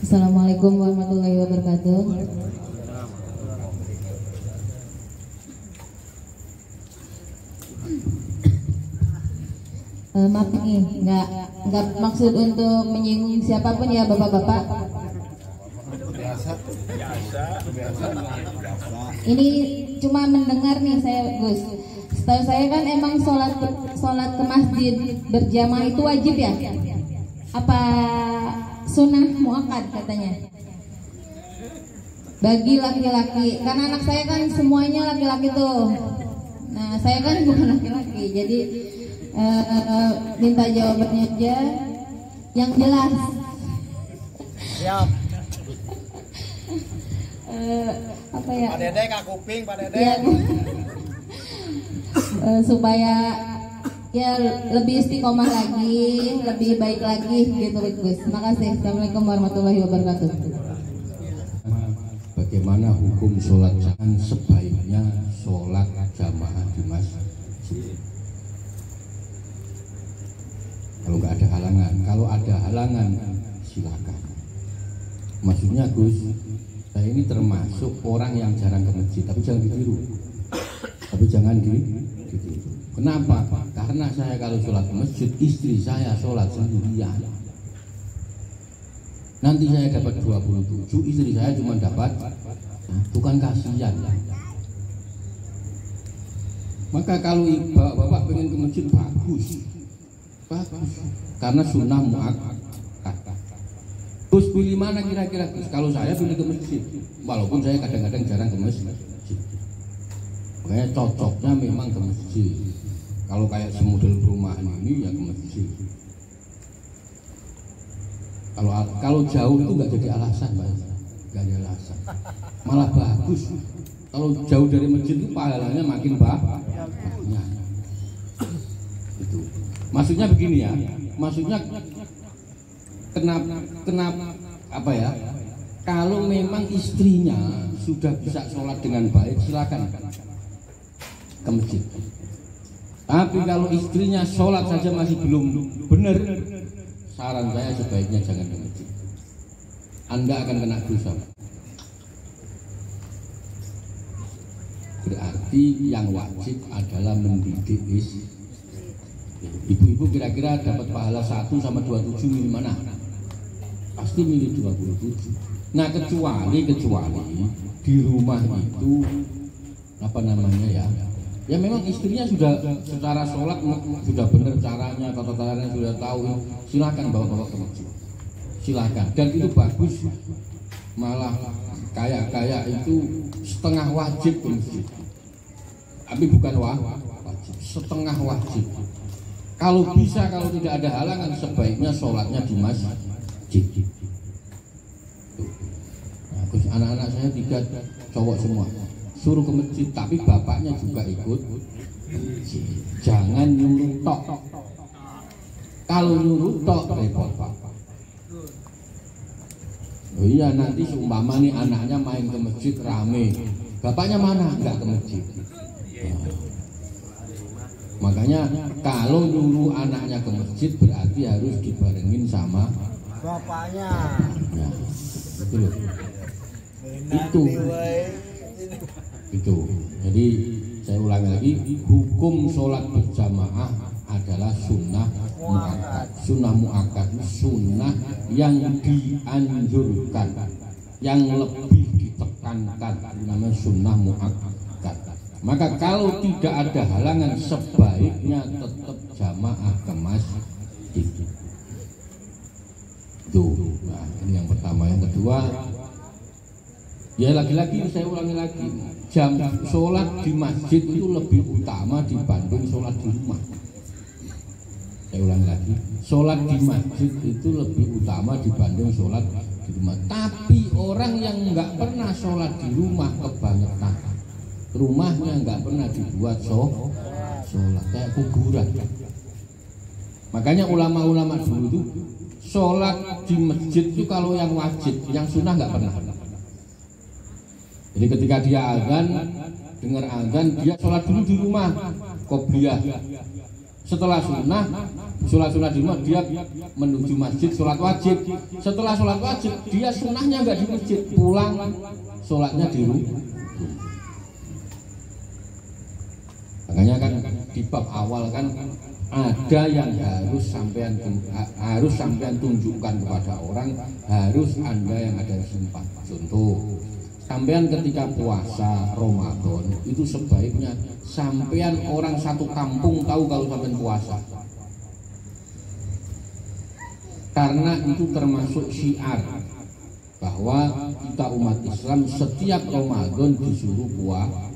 Assalamualaikum warahmatullahi wabarakatuh. Maaf nih, nggak maksud untuk menyinggung siapapun ya bapak-bapak. Ini cuma mendengar nih saya, Gus. Setahu saya kan emang sholat ke masjid berjamaah itu wajib ya? Apa sunnah muakkad katanya? Bagi laki-laki, karena anak saya kan semuanya laki-laki tuh. Nah saya kan bukan laki-laki, jadi minta jawabannya aja yang jelas. Siap. Apa ya? Pak Dede kak kuping, Pak Dede. Ya, supaya ya lebih istiqomah lagi, lebih baik lagi gitu Gus. Terima kasih. Assalamualaikum warahmatullahi wabarakatuh. Bagaimana hukum sholat jangan sebaiknya sholat jamaah di masjid? Kalau nggak ada halangan, kalau ada halangan silakan. Maksudnya Gus, saya ini termasuk orang yang jarang ke masjid, tapi jangan ditiru. Tapi jangan ditiru. Kenapa? Karena saya kalau sholat ke masjid, istri saya sholat sendirian. Nanti saya dapat 27, istri saya cuma dapat bukan kasihan. Maka kalau bapak pengen ke masjid bagus, karena sunnah muakkad. Gus pilih mana kira-kira? Kalau saya pilih ke masjid, walaupun saya kadang-kadang jarang ke masjid. Makanya cocoknya memang ke masjid. Kalau kayak semodel perumahan ini ya ke masjid. Kalau jauh itu nggak jadi alasan, Pak. Nggak ada alasan. Malah bagus. Kalau jauh dari masjid itu pahalanya makin banyak. Itu. Maksudnya begini ya. Maksudnya kenapa apa ya? Kalau memang istrinya sudah bisa sholat dengan baik, silakan ke masjid. Tapi kalau istrinya sholat saja masih belum benar, saran saya sebaiknya jangan ke masjid. Anda akan kena dosa. Berarti yang wajib adalah mendidik istri. Ibu-ibu kira-kira dapat pahala 1 sama 27 milih mana? Pasti milih 27. Nah kecuali di rumah itu apa namanya ya? Ya memang istrinya sudah secara sholat sudah benar caranya, tata caranya sudah tahu, silakan bawa ke masjid, silakan. Dan itu bagus, malah kayak itu setengah wajib ke masjid, tapi bukan wajib, setengah wajib. Kalau bisa, kalau tidak ada halangan, sebaiknya sholatnya di masjid. Nah, anak-anak saya 3 cowok semua. Suruh ke masjid, tapi bapaknya juga ikut. Jangan nyuruh tok. Kalau nyuruh tok repot. Oh iya, nanti seumpama nih anaknya main ke masjid rame, bapaknya mana? Enggak ke masjid. Makanya kalau nyuruh anaknya ke masjid berarti harus dibarengin sama bapaknya. Nah, itu. Jadi saya ulangi lagi, hukum sholat berjamaah adalah sunnah muakkad. Sunnah muakkad, sunnah yang dianjurkan, yang lebih ditekankan, namanya sunnah muakkad. Maka kalau tidak ada halangan, sebaiknya tetap jamaah ke masjid. Tuh, nah ini yang pertama. Yang kedua, ya lagi-lagi saya ulangi lagi, jam sholat di masjid itu lebih utama dibanding sholat di rumah. Saya ulangi lagi, sholat di masjid itu lebih utama dibanding sholat di rumah. Tapi orang yang nggak pernah sholat di rumah kebanyakan, rumahnya nggak pernah dibuat sholat, kayak kuburan. Makanya ulama-ulama dulu itu sholat di masjid itu kalau yang wajib, yang sunnah nggak pernah. Jadi ketika dia azan, dengar azan, dia sholat dulu di rumah, qobliyah. Setelah sunnah, sholat di rumah dia menuju masjid sholat wajib. Setelah sholat wajib dia sunnahnya nggak di masjid, pulang sholatnya di rumah. Makanya kan di bab awal kan ada yang harus sampean tunjukkan kepada orang, harus Anda yang ada simpan. Contoh, sampean ketika puasa Ramadan itu sebaiknya sampean orang satu kampung tahu kalau sampean puasa. Karena itu termasuk syiar bahwa kita umat Islam setiap Ramadan disuruh puasa.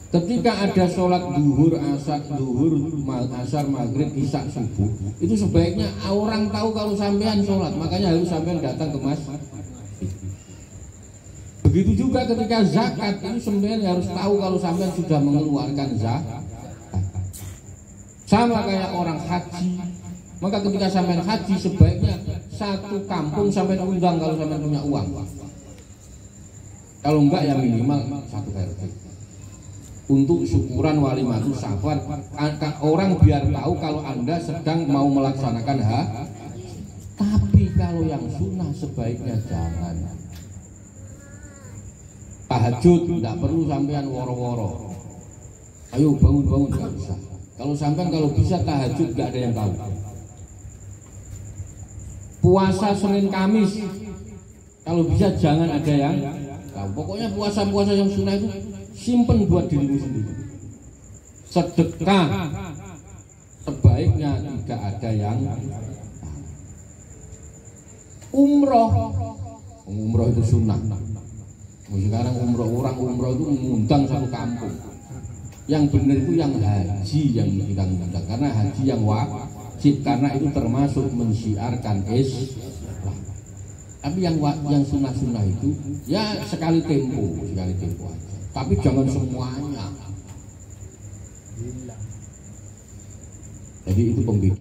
Ketika ada sholat duhur, asar, maghrib, isya, subuh, itu sebaiknya orang tahu kalau sampean sholat, makanya harus sampean datang ke masjid. Begitu juga ketika zakat, itu sampean harus tahu kalau sampean sudah mengeluarkan zakat. Sama kayak orang haji, maka ketika sampean haji sebaiknya satu kampung sampean undang kalau sampean punya uang. Kalau enggak ya minimal satu RT. Untuk syukuran walimatul safar, orang biar tahu kalau Anda sedang mau melaksanakan tapi kalau yang sunnah sebaiknya jangan. Tahajud tidak perlu sampean woro-woro, ayo bangun-bangun, nggak bisa. Kalau sampean kalau bisa tahajud nggak ada yang tahu. Puasa Senin Kamis kalau bisa jangan ada yang tahu. Pokoknya puasa-puasa yang sunnah itu simpen buat dirimu sendiri. Sedekah sebaiknya tidak ada yang umroh itu sunnah. Sekarang umroh itu mengundang satu kampung. Yang benar itu yang haji yang kita undang, karena haji yang wajib, karena itu termasuk mensiarkan Islam. Tapi yang sunnah itu ya sekali tempo aja. Tapi jangan semuanya. Jadi itu pembeda.